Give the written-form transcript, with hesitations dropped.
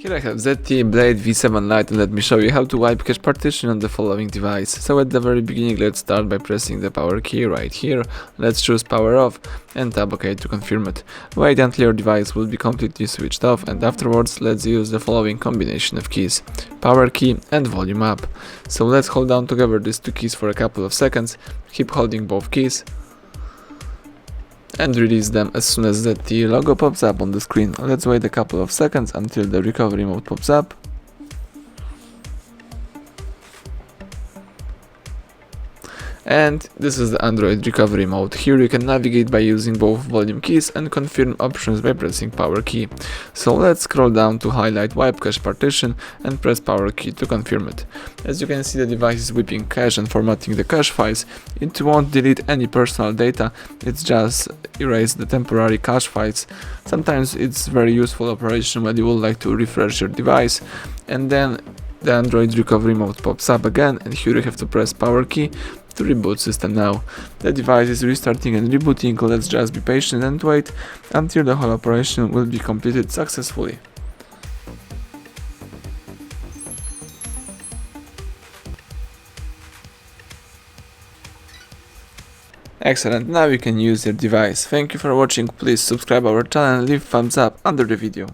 Here I have ZTE Blade V7 Lite, and let me show you how to wipe cache partition on the following device. So at the very beginning, let's start by pressing the power key right here. Let's choose power off and tap OK to confirm it. Wait until your device will be completely switched off, and afterwards let's use the following combination of keys: power key and volume up. So let's hold down together these two keys for a couple of seconds, keep holding both keys, and release them as soon as the ZTE logo pops up on the screen. Let's wait a couple of seconds until the recovery mode pops up. And this is the Android recovery mode. Here you can navigate by using both volume keys and confirm options by pressing power key. So let's scroll down to highlight wipe cache partition and press power key to confirm it. As you can see, the device is wiping cache and formatting the cache files. It won't delete any personal data, it's just erase the temporary cache files. Sometimes it's very useful operation when you would like to refresh your device, and then the Android recovery mode pops up again, and here you have to press power key to reboot system now. The device is restarting and rebooting. Let's just be patient and wait until the whole operation will be completed successfully. Excellent, now you can use your device. Thank you for watching. Please subscribe our channel and leave thumbs up under the video.